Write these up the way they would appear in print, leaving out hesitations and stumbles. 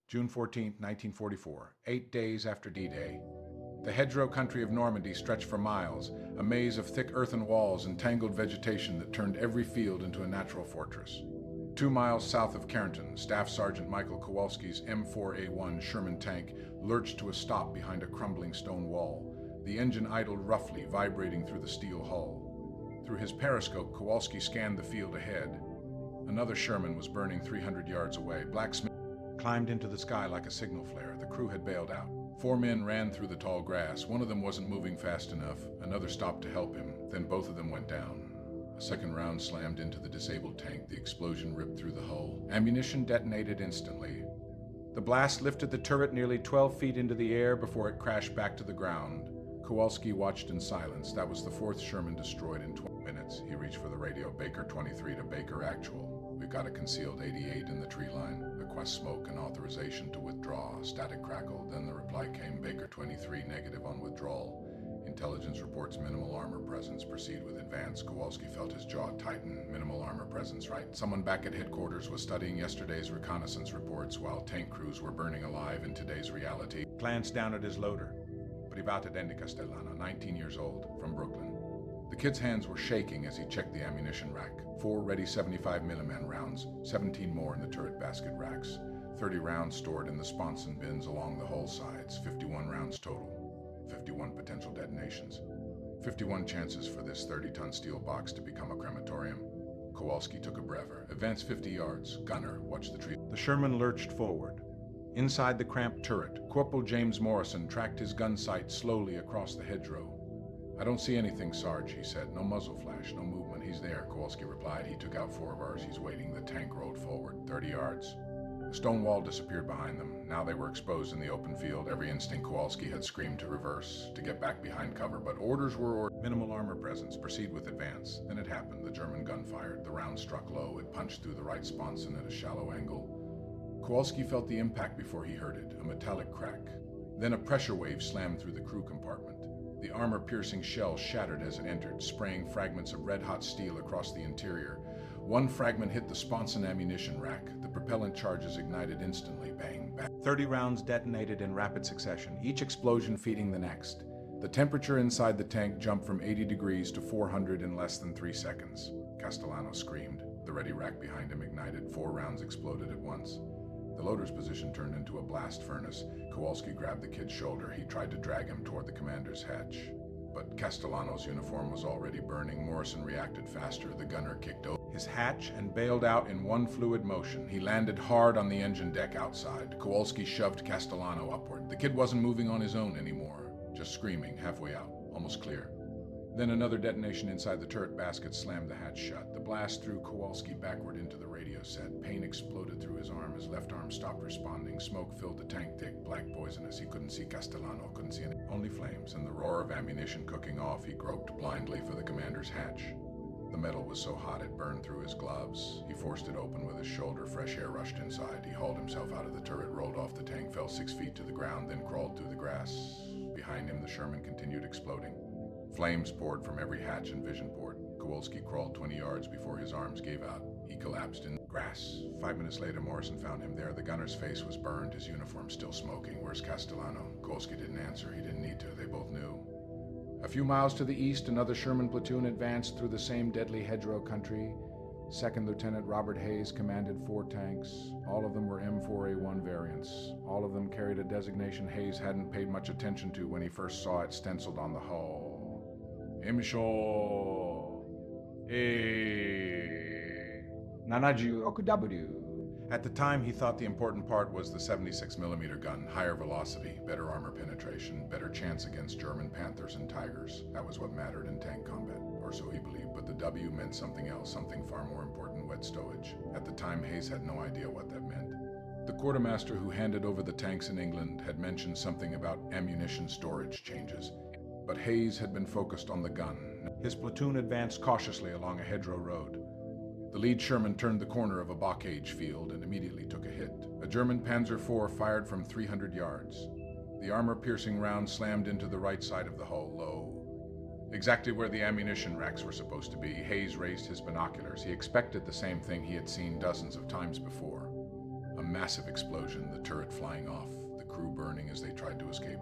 June 14, 1944, 8 days after D-Day. The hedgerow country of Normandy stretched for miles, a maze of thick earthen walls and tangled vegetation that turned every field into a natural fortress. 2 miles south of Carrington, Staff Sergeant Michael Kovalski's M4A1 Sherman tank lurched to a stop behind a crumbling stone wall. The engine idled roughly, vibrating through the steel hull. Through his periscope, Kovalski scanned the field ahead. Another Sherman was burning 300 yards away. Black smoke climbed into the sky like a signal flare. The crew had bailed out. 4 men ran through the tall grass. One of them wasn't moving fast enough. Another stopped to help him. Then both of them went down. A second round slammed into the disabled tank. The explosion ripped through the hull. Ammunition detonated instantly. The blast lifted the turret nearly 12 feet into the air before it crashed back to the ground. Kovalski watched in silence. That was the 4th Sherman destroyed in 20 minutes. He reached for the radio. Baker 23 to Baker Actual. We've got a concealed 88 in the tree line. Request smoke and authorization to withdraw. Static crackle. Then the reply came. Baker 23 negative on withdrawal. Intelligence reports minimal armor presence. Proceed with advance. Kovalski felt his jaw tighten. Minimal armor presence, right? Someone back at headquarters was studying yesterday's reconnaissance reports while tank crews were burning alive in today's reality. Glanced down at his loader. Private Andy Castellano, 19 years old, from Brooklyn. The kid's hands were shaking as he checked the ammunition rack. 4 ready 75mm rounds, 17 more in the turret basket racks, 30 rounds stored in the sponson bins along the hull sides, 51 rounds total, 51 potential detonations, 51 chances for this 30-ton steel box to become a crematorium. Kovalski took a breather. Advance 50 yards. Gunner, watch the tree. The Sherman lurched forward. Inside the cramped turret, Corporal James Morrison tracked his gun sight slowly across the hedgerow. I don't see anything, Sarge, he said. No muzzle flash, no movement. He's there, Kovalski replied. He took out 4 of ours. He's waiting. The tank rolled forward. 30 yards. The stone wall disappeared behind them. Now they were exposed in the open field. Every instinct Kovalski had screamed to reverse, to get back behind cover, but orders were minimal armor presence. Proceed with advance. Then it happened. The German gun fired. The round struck low. It punched through the right sponson at a shallow angle. Kovalski felt the impact before he heard it, a metallic crack. Then a pressure wave slammed through the crew compartment. The armor-piercing shell shattered as it entered, spraying fragments of red-hot steel across the interior. One fragment hit the sponson ammunition rack. The propellant charges ignited instantly. Bang, bang. 30 rounds detonated in rapid succession, each explosion feeding the next. The temperature inside the tank jumped from 80 degrees to 400 in less than 3 seconds. Castellano screamed. The ready rack behind him ignited. 4 rounds exploded at once. The loader's position turned into a blast furnace. Kovalski grabbed the kid's shoulder. He tried to drag him toward the commander's hatch. But Castellano's uniform was already burning. Morrison reacted faster. The gunner kicked over his hatch and bailed out in one fluid motion. He landed hard on the engine deck outside. Kovalski shoved Castellano upward. The kid wasn't moving on his own anymore, just screaming halfway out, almost clear. Then another detonation inside the turret basket slammed the hatch shut. The blast threw Kovalski backward into the radio set. Pain exploded through his arm. His left arm stopped responding. Smoke filled the tank thick, black poisonous. He couldn't see Castellano, couldn't see anything. Only flames and the roar of ammunition cooking off. He groped blindly for the commander's hatch. The metal was so hot it burned through his gloves. He forced it open with his shoulder. Fresh air rushed inside. He hauled himself out of the turret, rolled off the tank, fell 6 feet to the ground, then crawled through the grass. Behind him, the Sherman continued exploding. Flames poured from every hatch and vision port. Kovalski crawled 20 yards before his arms gave out. He collapsed in grass. 5 minutes later, Morrison found him there. The gunner's face was burned, his uniform still smoking. Where's Castellano? Kovalski didn't answer. He didn't need to. They both knew. A few miles to the east, another Sherman platoon advanced through the same deadly hedgerow country. Second Lieutenant Robert Hayes commanded 4 tanks. All of them were M4A1 variants. All of them carried a designation Hayes hadn't paid much attention to when he first saw it stenciled on the hull. Emisho76W. At the time, he thought the important part was the 76mm gun, higher velocity, better armor penetration, better chance against German Panthers and Tigers. That was what mattered in tank combat, or so he believed, but the W meant something else, something far more important, wet stowage. At the time, Hayes had no idea what that meant. The quartermaster who handed over the tanks in England had mentioned something about ammunition storage changes, but Hayes had been focused on the gun. His platoon advanced cautiously along a hedgerow road. The lead Sherman turned the corner of a bocage field and immediately took a hit. A German Panzer IV fired from 300 yards. The armor-piercing round slammed into the right side of the hull, low. Exactly where the ammunition racks were supposed to be. Hayes raised his binoculars. He expected the same thing he had seen dozens of times before. A massive explosion, the turret flying off, the crew burning as they tried to escape.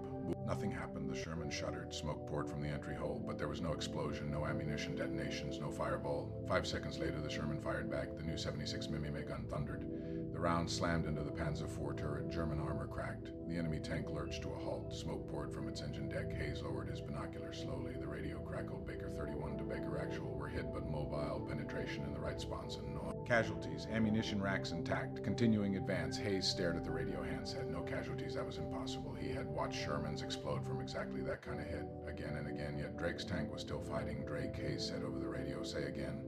Nothing happened. The Sherman shuddered. Smoke poured from the entry hole, but there was no explosion, no ammunition detonations, no fireball. 5 seconds later, the Sherman fired back. The new 76 mm gun thundered. The round slammed into the Panzer IV turret. German armor cracked. The enemy tank lurched to a halt. Smoke poured from its engine deck. Hayes lowered his binoculars slowly. The radio crackled. Baker 31 to Baker Actual were hit but mobile. Penetration in the right sponson. No casualties. Ammunition racks intact. Continuing advance. Hayes stared at the radio handset. No casualties. That was impossible. He had watched Shermans explode from exactly that kind of hit. Again and again, yet Drake's tank was still fighting. Drake, Hayes said over the radio. Say again.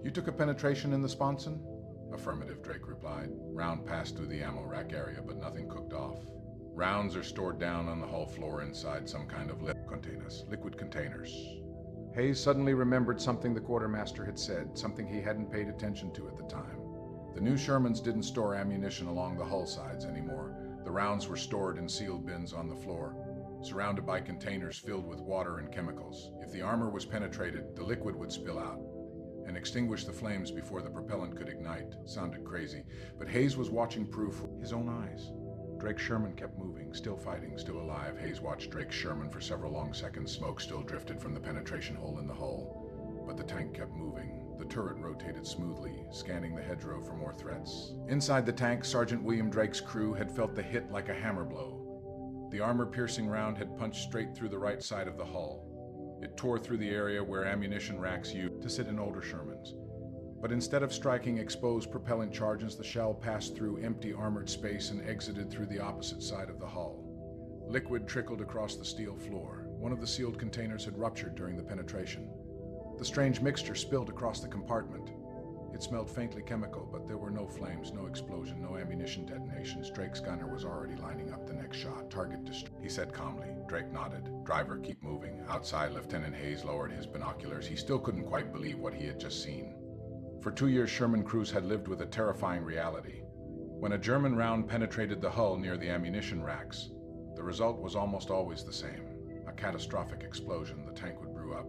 You took a penetration in the sponson? Affirmative, Drake replied. Round passed through the ammo rack area, but nothing cooked off. Rounds are stored down on the hull floor inside some kind of liquid containers. Hayes suddenly remembered something the quartermaster had said, something he hadn't paid attention to at the time. The new Shermans didn't store ammunition along the hull sides anymore. The rounds were stored in sealed bins on the floor, surrounded by containers filled with water and chemicals. If the armor was penetrated, the liquid would spill out and extinguish the flames before the propellant could ignite. Sounded crazy, but Hayes was watching proof with his own eyes. Drake Sherman kept moving, still fighting, still alive. Hayes watched Drake Sherman for several long seconds. Smoke still drifted from the penetration hole in the hull, but the tank kept moving. The turret rotated smoothly, scanning the hedgerow for more threats. Inside the tank, Sergeant William Drake's crew had felt the hit like a hammer blow. The armor-piercing round had punched straight through the right side of the hull. It tore through the area where ammunition racks used to sit in older Shermans. But instead of striking exposed propellant charges, the shell passed through empty armored space and exited through the opposite side of the hull. Liquid trickled across the steel floor. One of the sealed containers had ruptured during the penetration. The strange mixture spilled across the compartment. It smelled faintly chemical, but there were no flames, no explosion, no ammunition detonations. Drake's gunner was already lining up the next shot. Target destroyed, he said calmly. Drake nodded. Driver, keep moving. Outside, Lieutenant Hayes lowered his binoculars. He still couldn't quite believe what he had just seen. For 2 years, Sherman crews had lived with a terrifying reality. When a German round penetrated the hull near the ammunition racks, the result was almost always the same. A catastrophic explosion. The tank would brew up.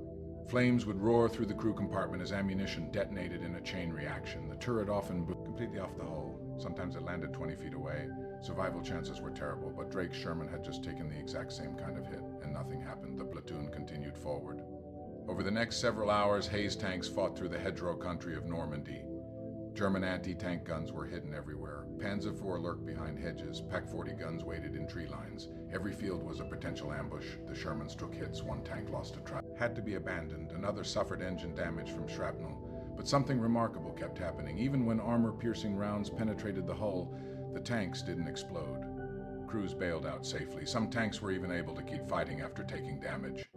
Flames would roar through the crew compartment as ammunition detonated in a chain reaction. The turret often blew completely off the hull. Sometimes it landed 20 feet away. Survival chances were terrible, but Drake Sherman had just taken the exact same kind of hit, and nothing happened. The platoon continued forward. Over the next several hours, Hayes tanks fought through the hedgerow country of Normandy. German anti-tank guns were hidden everywhere. Panzer IV lurked behind hedges. Pak-40 guns waited in tree lines. Every field was a potential ambush. The Shermans took hits. One tank lost a track, had to be abandoned. Another suffered engine damage from shrapnel. But something remarkable kept happening. Even when armor-piercing rounds penetrated the hull, the tanks didn't explode. Crews bailed out safely. Some tanks were even able to keep fighting after taking damage.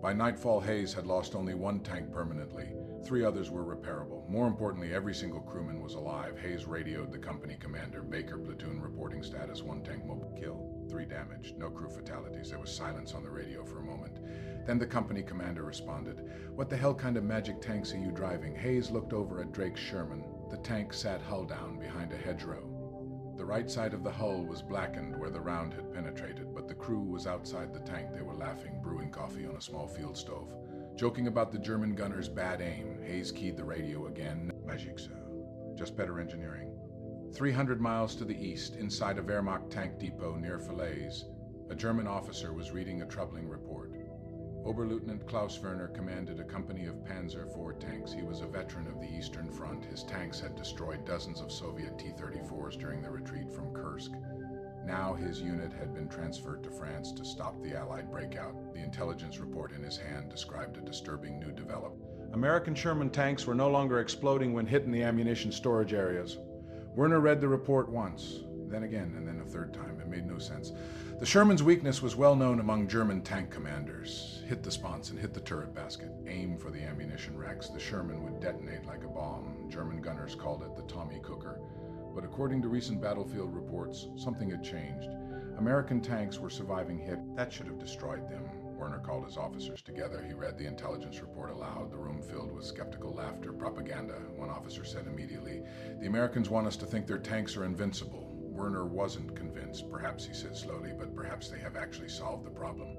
By nightfall, Hayes had lost only one tank permanently. 3 others were repairable. More importantly, every single crewman was alive. Hayes radioed the company commander. Baker platoon reporting status. 1 tank mobile kill, 3 damaged, no crew fatalities. There was silence on the radio for a moment. Then the company commander responded. What the hell kind of magic tanks are you driving? Hayes looked over at Drake Sherman. The tank sat hull down behind a hedgerow. The right side of the hull was blackened where the round had penetrated, but the crew was outside the tank. They were laughing, brewing coffee on a small field stove. Joking about the German gunner's bad aim, Hayes keyed the radio again. Magic, sir. Just better engineering. 300 miles to the east, inside a Wehrmacht tank depot near Falaise, a German officer was reading a troubling report. Oberleutnant Klaus Werner commanded a company of Panzer IV tanks. He was a veteran of the Eastern Front. His tanks had destroyed dozens of Soviet T-34s during the retreat from Kursk. Now his unit had been transferred to France to stop the Allied breakout. The intelligence report in his hand described a disturbing new development. American Sherman tanks were no longer exploding when hit in the ammunition storage areas. Werner read the report once, then again, and then a third time. It made no sense. The Sherman's weakness was well known among German tank commanders. Hit the sponson, hit the turret basket, aim for the ammunition racks. The Sherman would detonate like a bomb. German gunners called it the Tommy Cooker. But according to recent battlefield reports, something had changed. American tanks were surviving hit. That should have destroyed them. Werner called his officers together. He read the intelligence report aloud. The room filled with skeptical laughter. Propaganda, one officer said immediately. The Americans want us to think their tanks are invincible. Werner wasn't convinced. Perhaps, he said slowly, but perhaps they have actually solved the problem.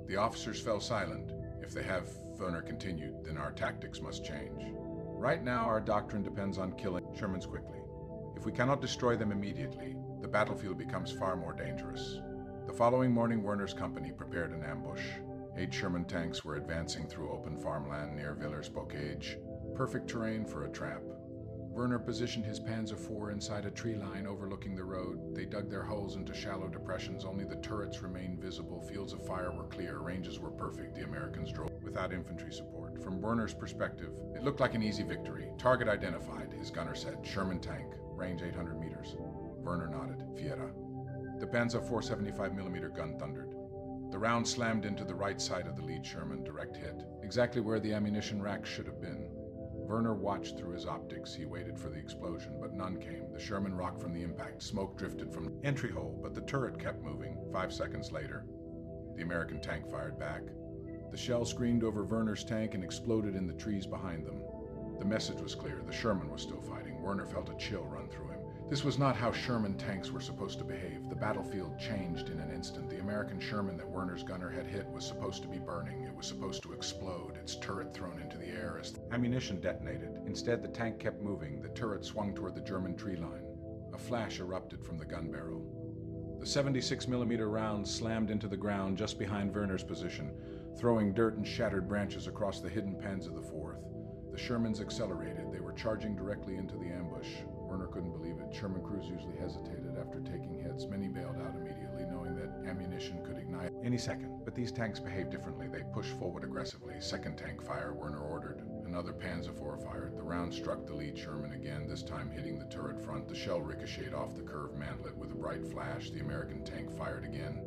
The officers fell silent. If they have, Werner continued, then our tactics must change. Right now, our doctrine depends on killing Shermans quickly. If we cannot destroy them immediately, the battlefield becomes far more dangerous. The following morning, Werner's company prepared an ambush. 8 Sherman tanks were advancing through open farmland near Villers-Bocage, perfect terrain for a trap. Werner positioned his Panzer IV inside a tree line overlooking the road. They dug their holes into shallow depressions. Only the turrets remained visible. Fields of fire were clear. Ranges were perfect. The Americans drove without infantry support. From Werner's perspective, it looked like an easy victory. Target identified, his gunner said. Sherman tank, range 800 meters. Werner nodded. Fiera. The Panzer IV 75mm gun thundered. The round slammed into the right side of the lead Sherman, direct hit, exactly where the ammunition rack should have been. Werner watched through his optics. He waited for the explosion, but none came. The Sherman rocked from the impact. Smoke drifted from the entry hole, but the turret kept moving. 5 seconds later, the American tank fired back. The shell screamed over Werner's tank and exploded in the trees behind them. The message was clear. The Sherman was still fighting. Werner felt a chill run through him. This was not how Sherman tanks were supposed to behave. The battlefield changed in an instant. The American Sherman that Werner's gunner had hit was supposed to be burning. It was supposed to explode, its turret thrown into the air as ammunition detonated. Instead, the tank kept moving. The turret swung toward the German tree line. A flash erupted from the gun barrel. The 76mm round slammed into the ground just behind Werner's position, throwing dirt and shattered branches across the hidden Panzer IV. The Shermans accelerated. They were charging directly into the ambush. Werner couldn't believe it. Sherman crews usually hesitated after taking hits. Many bailed out immediately, knowing that ammunition could ignite any second. But these tanks behaved differently. They pushed forward aggressively. Second tank fire, Werner ordered. Another Panzer IV fired. The round struck the lead Sherman again, this time hitting the turret front. The shell ricocheted off the curved mantlet with a bright flash. The American tank fired again.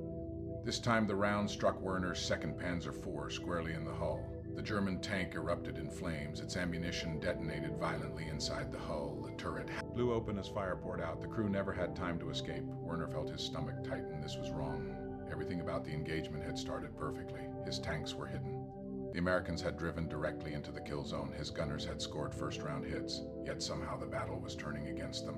This time the round struck Werner's second Panzer IV squarely in the hull. The German tank erupted in flames. Its ammunition detonated violently inside the hull. The turret blew open as fire poured out. The crew never had time to escape. Werner felt his stomach tighten. This was wrong. Everything about the engagement had started perfectly. His tanks were hidden. The Americans had driven directly into the kill zone. His gunners had scored first-round hits. Yet somehow the battle was turning against them.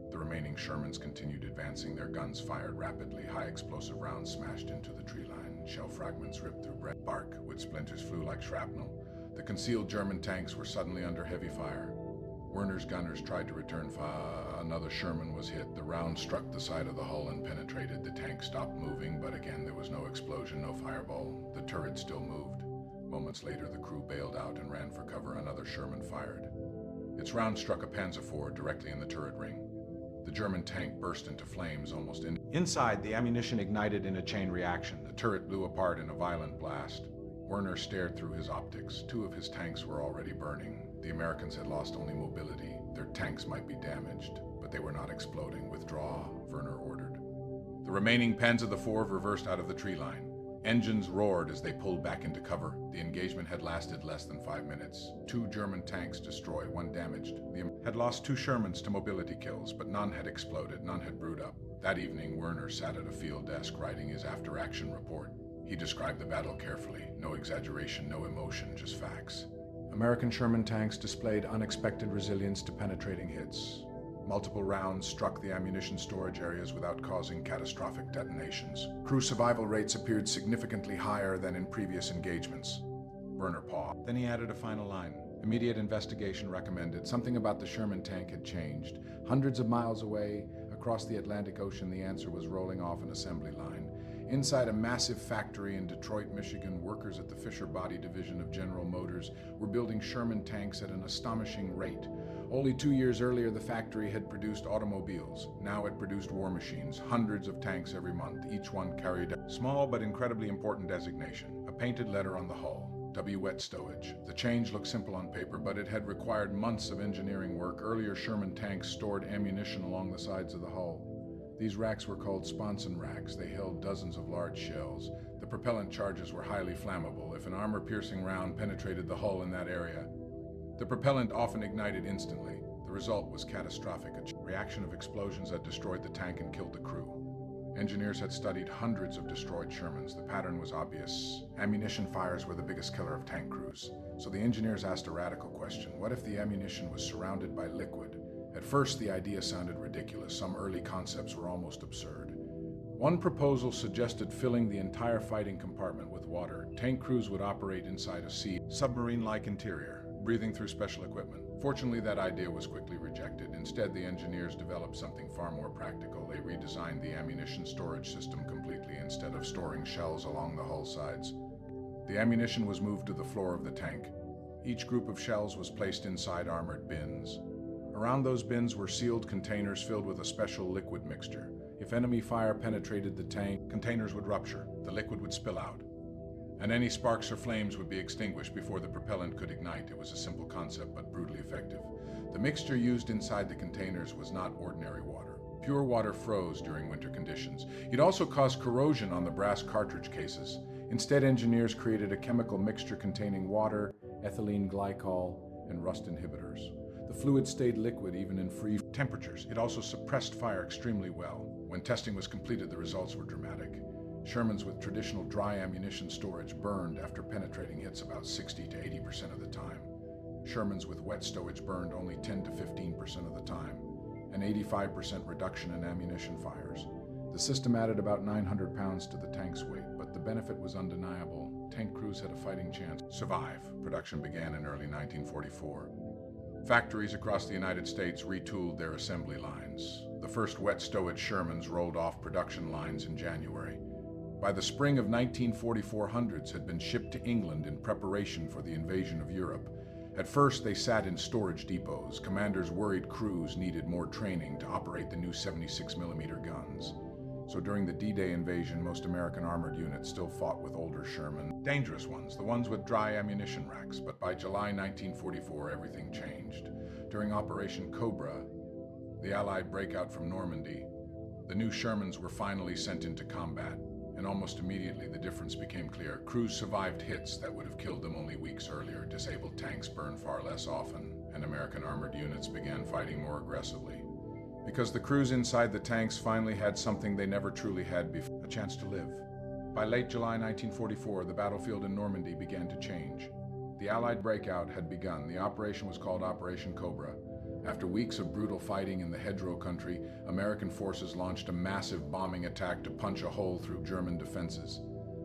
The remaining Shermans continued advancing. Their guns fired rapidly. High-explosive rounds smashed into the tree line. Shell fragments ripped through bark. Wood splinters flew like shrapnel. The concealed German tanks were suddenly under heavy fire. Werner's gunners tried to return fire. Another Sherman was hit. The round struck the side of the hull and penetrated. The tank stopped moving, but again there was no explosion, no fireball. The turret still moved. Moments later, the crew bailed out and ran for cover. Another Sherman fired. Its round struck a Panzer IV directly in the turret ring. The German tank burst into flames almost inside. The ammunition ignited in a chain reaction. The turret blew apart in a violent blast. Werner stared through his optics. 2 of his tanks were already burning. The Americans had lost only mobility. Their tanks might be damaged, but they were not exploding. Withdraw, Werner ordered. The remaining Panzer IV reversed out of the tree line. Engines roared as they pulled back into cover. The engagement had lasted less than 5 minutes. 2 German tanks destroyed, 1 damaged. They had lost 2 Shermans to mobility kills, but none had exploded, none had brewed up. That evening, Werner sat at a field desk writing his after-action report. He described the battle carefully. No exaggeration, no emotion, just facts. American Sherman tanks displayed unexpected resilience to penetrating hits. Multiple rounds struck the ammunition storage areas without causing catastrophic detonations. Crew survival rates appeared significantly higher than in previous engagements. Werner paused. Then he added a final line. Immediate investigation recommended. Something about the Sherman tank had changed. Hundreds of miles away, across the Atlantic Ocean, the answer was rolling off an assembly line. Inside a massive factory in Detroit, Michigan, workers at the Fisher Body Division of General Motors were building Sherman tanks at an astonishing rate. Only 2 years earlier, the factory had produced automobiles. Now it produced war machines, hundreds of tanks every month. Each one carried a small but incredibly important designation, a painted letter on the hull, wet-stowage. The change looked simple on paper, but it had required months of engineering work. Earlier Sherman tanks stored ammunition along the sides of the hull. These racks were called sponson racks. They held dozens of large shells. The propellant charges were highly flammable. If an armor-piercing round penetrated the hull in that area, the propellant often ignited instantly. The result was catastrophic. A reaction of explosions that destroyed the tank and killed the crew. Engineers had studied hundreds of destroyed Shermans. The pattern was obvious. Ammunition fires were the biggest killer of tank crews. So the engineers asked a radical question. What if the ammunition was surrounded by liquid? At first, the idea sounded ridiculous. Some early concepts were almost absurd. One proposal suggested filling the entire fighting compartment with water. Tank crews would operate inside a submarine-like interior, breathing through special equipment. Fortunately, that idea was quickly rejected. Instead, the engineers developed something far more practical. They redesigned the ammunition storage system completely. Instead of storing shells along the hull sides, the ammunition was moved to the floor of the tank. Each group of shells was placed inside armored bins. Around those bins were sealed containers filled with a special liquid mixture. If enemy fire penetrated the tank, containers would rupture, the liquid would spill out, and any sparks or flames would be extinguished before the propellant could ignite. It was a simple concept, but brutally effective. The mixture used inside the containers was not ordinary water. Pure water froze during winter conditions. It also caused corrosion on the brass cartridge cases. Instead, engineers created a chemical mixture containing water, ethylene glycol, and rust inhibitors. The fluid stayed liquid even in free temperatures. It also suppressed fire extremely well. When testing was completed, the results were dramatic. Shermans with traditional dry ammunition storage burned after penetrating hits about 60 to 80% of the time. Shermans with wet stowage burned only 10 to 15% of the time, an 85% reduction in ammunition fires. The system added about 900 pounds to the tank's weight, but the benefit was undeniable. Tank crews had a fighting chance to survive. Production began in early 1944. Factories across the United States retooled their assembly lines. The first wet stowage Shermans rolled off production lines in January. By the spring of 1944, hundreds had been shipped to England in preparation for the invasion of Europe. At first, they sat in storage depots. Commanders worried crews needed more training to operate the new 76mm guns. So during the D-Day invasion, most American armored units still fought with older Sherman, dangerous ones, the ones with dry ammunition racks. But by July 1944, everything changed. During Operation Cobra, the Allied breakout from Normandy, the new Shermans were finally sent into combat. And almost immediately, the difference became clear. Crews survived hits that would have killed them only weeks earlier. Disabled tanks burned far less often, and American armored units began fighting more aggressively. Because the crews inside the tanks finally had something they never truly had before, a chance to live. By late July 1944, the battlefield in Normandy began to change. The Allied breakout had begun. The operation was called Operation Cobra. After weeks of brutal fighting in the hedgerow country, American forces launched a massive bombing attack to punch a hole through German defenses.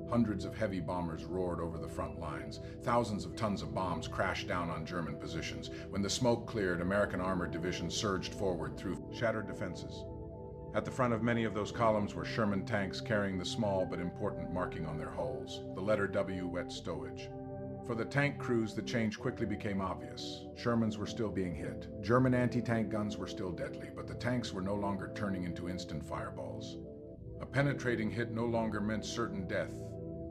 Hundreds of heavy bombers roared over the front lines. Thousands of tons of bombs crashed down on German positions. When the smoke cleared, American armored divisions surged forward through shattered defenses. At the front of many of those columns were Sherman tanks carrying the small but important marking on their hulls, the letter W, wet stowage. For the tank crews, the change quickly became obvious. Shermans were still being hit. German anti-tank guns were still deadly, but the tanks were no longer turning into instant fireballs. A penetrating hit no longer meant certain death.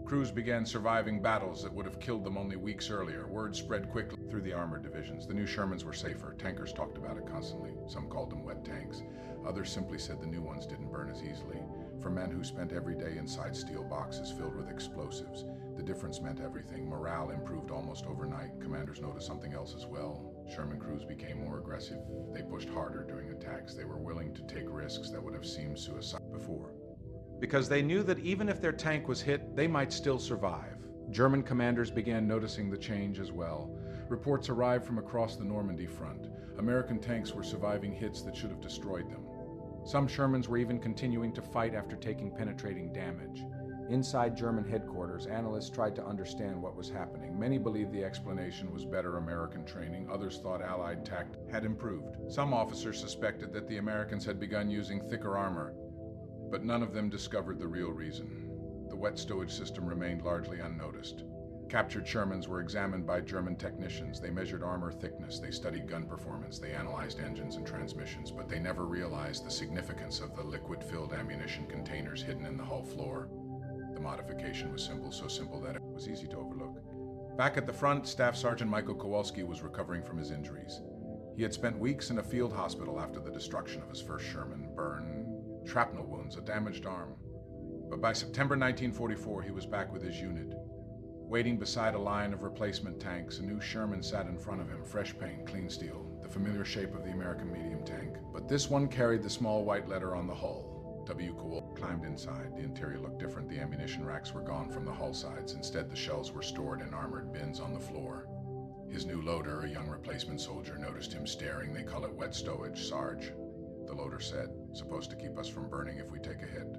Crews began surviving battles that would have killed them only weeks earlier. Word spread quickly through the armored divisions. The new Shermans were safer. Tankers talked about it constantly. Some called them wet tanks. Others simply said the new ones didn't burn as easily. For men who spent every day inside steel boxes filled with explosives, the difference meant everything. Morale improved almost overnight. Commanders noticed something else as well. Sherman crews became more aggressive. They pushed harder during attacks. They were willing to take risks that would have seemed suicide before, because they knew that even if their tank was hit, they might still survive. German commanders began noticing the change as well. Reports arrived from across the Normandy front. American tanks were surviving hits that should have destroyed them. Some Shermans were even continuing to fight after taking penetrating damage. Inside German headquarters, analysts tried to understand what was happening. Many believed the explanation was better American training. Others thought Allied tactics had improved. Some officers suspected that the Americans had begun using thicker armor, but none of them discovered the real reason. The wet stowage system remained largely unnoticed. Captured Shermans were examined by German technicians. They measured armor thickness, they studied gun performance, they analyzed engines and transmissions, but they never realized the significance of the liquid-filled ammunition containers hidden in the hull floor. The modification was simple, so simple that it was easy to overlook. Back at the front, Staff Sergeant Michael Kovalski was recovering from his injuries. He had spent weeks in a field hospital after the destruction of his first Sherman, burn, shrapnel wounds, a damaged arm. But by September 1944, he was back with his unit. Waiting beside a line of replacement tanks, a new Sherman sat in front of him, fresh paint, clean steel, the familiar shape of the American medium tank. But this one carried the small white letter on the hull. W. Kovalski climbed inside. The interior looked different. The ammunition racks were gone from the hull sides. Instead, the shells were stored in armored bins on the floor. His new loader, a young replacement soldier, noticed him staring. They call it wet stowage, Sarge. The loader said, supposed to keep us from burning if we take a hit.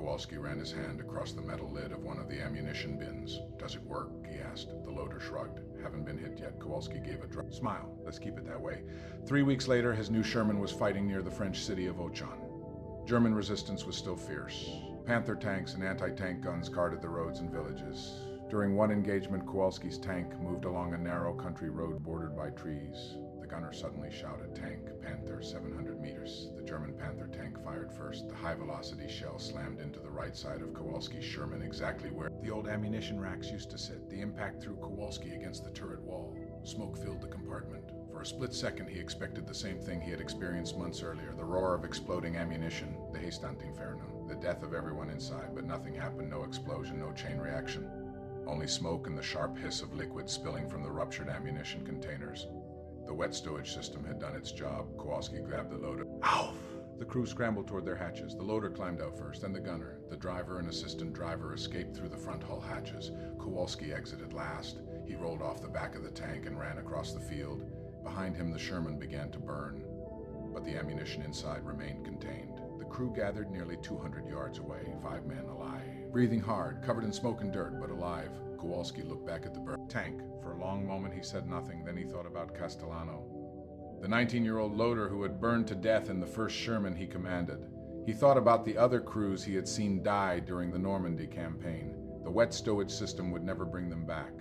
Kovalski ran his hand across the metal lid of one of the ammunition bins. "Does it work?" he asked. The loader shrugged. "Haven't been hit yet." Kowalski gave a dry smile. "Let's keep it that way." 3 weeks later, his new Sherman was fighting near the French city of Ochan. German resistance was still fierce. Panther tanks and anti-tank guns guarded the roads and villages. During one engagement, Kowalski's tank moved along a narrow country road bordered by trees. The gunner suddenly shouted, "Tank, Panther, 700 meters." The German Panther tank fired first. The high-velocity shell slammed into the right side of Kowalski's Sherman, exactly where the old ammunition racks used to sit. The impact threw Kowalski against the turret wall. Smoke filled the compartment. For a split second, he expected the same thing he had experienced months earlier, the roar of exploding ammunition, the Inferno, the death of everyone inside, but nothing happened, no explosion, no chain reaction. Only smoke and the sharp hiss of liquid spilling from the ruptured ammunition containers. The wet stowage system had done its job. Kowalski grabbed the loader. Ow! The crew scrambled toward their hatches. The loader climbed out first, then the gunner. The driver and assistant driver escaped through the front hull hatches. Kowalski exited last. He rolled off the back of the tank and ran across the field. Behind him, the Sherman began to burn, but the ammunition inside remained contained. The crew gathered nearly 200 yards away, 5 men alive. Breathing hard, covered in smoke and dirt, but alive. Kowalski looked back at the burnt tank. For a long moment, he said nothing. Then he thought about Castellano, the 19-year-old loader who had burned to death in the first Sherman he commanded. He thought about the other crews he had seen die during the Normandy campaign. The wet stowage system would never bring them back,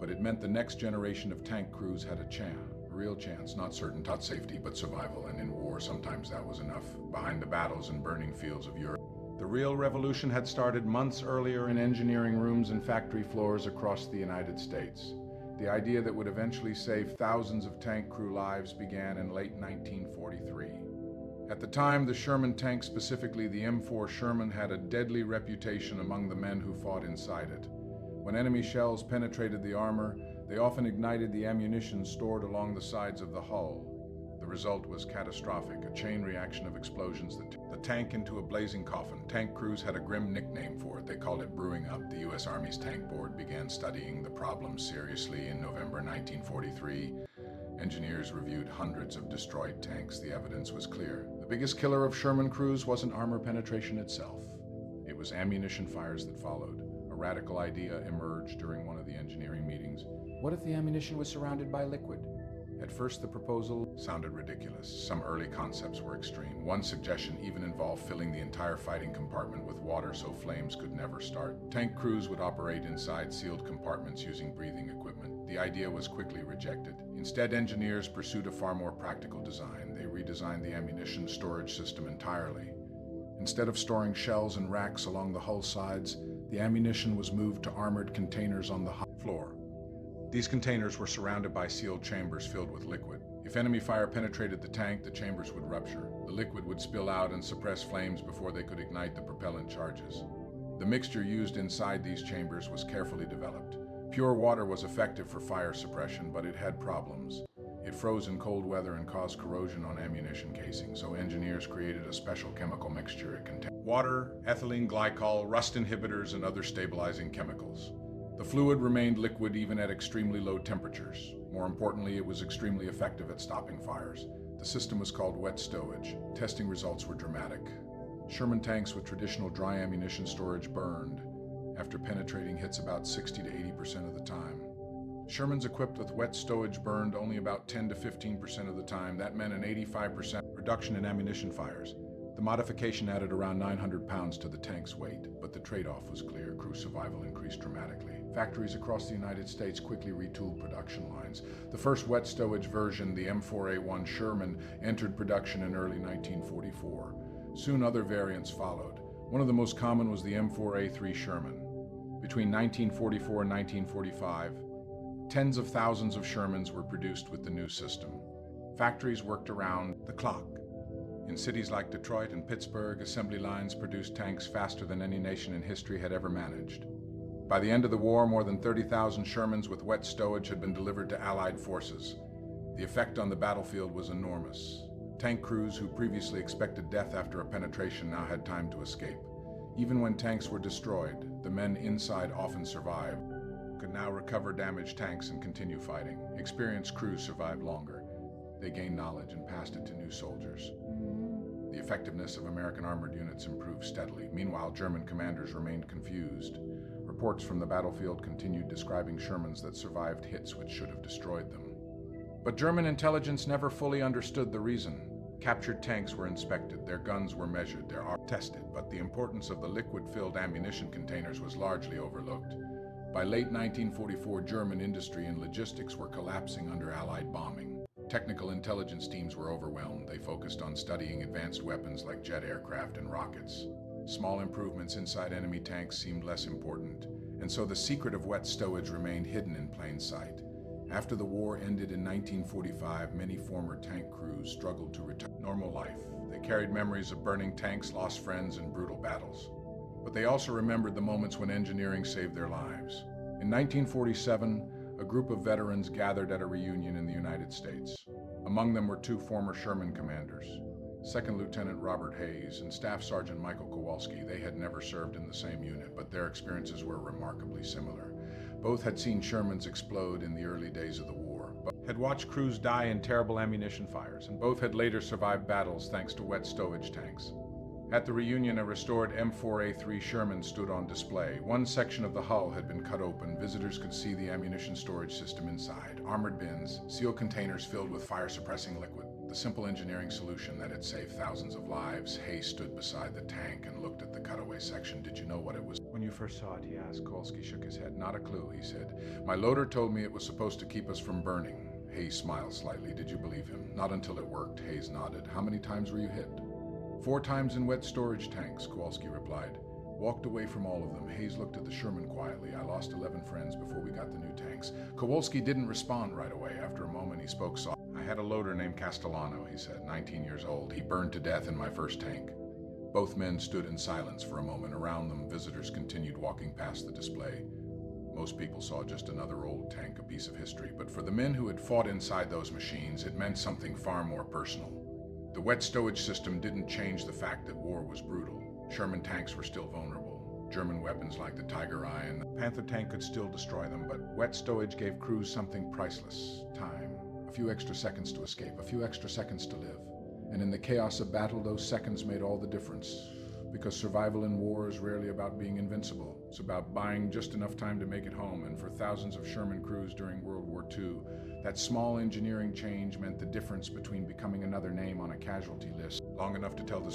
but it meant the next generation of tank crews had a chance. A real chance, not certain tot safety, but survival, and in war sometimes that was enough. Behind the battles and burning fields of Europe, the real revolution had started months earlier in engineering rooms and factory floors across the United States. The idea that would eventually save thousands of tank crew lives began in late 1943. At the time, the Sherman tank, specifically the M4 Sherman, had a deadly reputation among the men who fought inside it. When enemy shells penetrated the armor, they often ignited the ammunition stored along the sides of the hull. The result was catastrophic, a chain reaction of explosions that turned the tank into a blazing coffin. Tank crews had a grim nickname for it. They called it brewing up. The U.S. Army's Tank Board began studying the problem seriously in November 1943. Engineers reviewed hundreds of destroyed tanks. The evidence was clear. The biggest killer of Sherman crews wasn't armor penetration itself. It was ammunition fires that followed. A radical idea emerged during one of the engineering meetings. What if the ammunition was surrounded by liquid? At first, the proposal sounded ridiculous. Some early concepts were extreme. One suggestion even involved filling the entire fighting compartment with water so flames could never start. Tank crews would operate inside sealed compartments using breathing equipment. The idea was quickly rejected. Instead, engineers pursued a far more practical design. They redesigned the ammunition storage system entirely. Instead of storing shells and racks along the hull sides, the ammunition was moved to armored containers on the floor. These containers were surrounded by sealed chambers filled with liquid. If enemy fire penetrated the tank, the chambers would rupture. The liquid would spill out and suppress flames before they could ignite the propellant charges. The mixture used inside these chambers was carefully developed. Pure water was effective for fire suppression, but it had problems. It froze in cold weather and caused corrosion on ammunition casings, so engineers created a special chemical mixture. It contained water, ethylene glycol, rust inhibitors, and other stabilizing chemicals. The fluid remained liquid even at extremely low temperatures. More importantly, it was extremely effective at stopping fires. The system was called wet stowage. Testing results were dramatic. Sherman tanks with traditional dry ammunition storage burned after penetrating hits about 60 to 80% of the time. Shermans equipped with wet stowage burned only about 10 to 15% of the time. That meant an 85% reduction in ammunition fires. The modification added around 900 pounds to the tank's weight, but the trade-off was clear. Crew survival increased dramatically. Factories across the United States quickly retooled production lines. The first wet stowage version, the M4A1 Sherman, entered production in early 1944. Soon other variants followed. One of the most common was the M4A3 Sherman. Between 1944 and 1945, tens of thousands of Shermans were produced with the new system. Factories worked around the clock. In cities like Detroit and Pittsburgh, assembly lines produced tanks faster than any nation in history had ever managed. By the end of the war, more than 30,000 Shermans with wet stowage had been delivered to Allied forces. The effect on the battlefield was enormous. Tank crews who previously expected death after a penetration now had time to escape. Even when tanks were destroyed, the men inside often survived, could now recover damaged tanks and continue fighting. Experienced crews survived longer. They gained knowledge and passed it to new soldiers. The effectiveness of American armored units improved steadily. Meanwhile, German commanders remained confused. Reports from the battlefield continued describing Shermans that survived hits which should have destroyed them. But German intelligence never fully understood the reason. Captured tanks were inspected, their guns were measured, their arms tested, but the importance of the liquid-filled ammunition containers was largely overlooked. By late 1944, German industry and logistics were collapsing under Allied bombing. Technical intelligence teams were overwhelmed. They focused on studying advanced weapons like jet aircraft and rockets. Small improvements inside enemy tanks seemed less important, and so the secret of wet stowage remained hidden in plain sight. After the war ended in 1945, many former tank crews struggled to return to normal life. They carried memories of burning tanks, lost friends, and brutal battles. But they also remembered the moments when engineering saved their lives. In 1947, a group of veterans gathered at a reunion in the United States. Among them were two former Sherman commanders, Second Lieutenant Robert Hayes and Staff Sergeant Michael Kovalski. They had never served in the same unit, but their experiences were remarkably similar. Both had seen Shermans explode in the early days of the war, but had watched crews die in terrible ammunition fires, and both had later survived battles thanks to wet stowage tanks. At the reunion, a restored M4A3 Sherman stood on display. One section of the hull had been cut open. Visitors could see the ammunition storage system inside. Armored bins, sealed containers filled with fire-suppressing liquid. The simple engineering solution that had saved thousands of lives. Hayes stood beside the tank and looked at the cutaway section. "Did you know what it was when you first saw it?" he asked. Kowalski shook his head. "Not a clue," he said. "My loader told me it was supposed to keep us from burning." Hayes smiled slightly. "Did you believe him?" "Not until it worked," Hayes nodded. "How many times were you hit?" "4 times in wet storage tanks," Kowalski replied. Walked away from all of them. Hayes looked at the Sherman quietly. "I lost 11 friends before we got the new tanks." Kowalski didn't respond right away. After a moment, he spoke softly. "I had a loader named Castellano," he said, 19 years old. "He burned to death in my first tank." Both men stood in silence for a moment. Around them, visitors continued walking past the display. Most people saw just another old tank, a piece of history. But for the men who had fought inside those machines, it meant something far more personal. The wet stowage system didn't change the fact that war was brutal. Sherman tanks were still vulnerable. German weapons like the Tiger Eye and the Panzer tank could still destroy them, but wet stowage gave crews something priceless: time. A few extra seconds to escape, a few extra seconds to live. And in the chaos of battle, those seconds made all the difference. Because survival in war is rarely about being invincible. It's about buying just enough time to make it home. And for thousands of Sherman crews during World War II, that small engineering change meant the difference between becoming another name on a casualty list long enough to tell the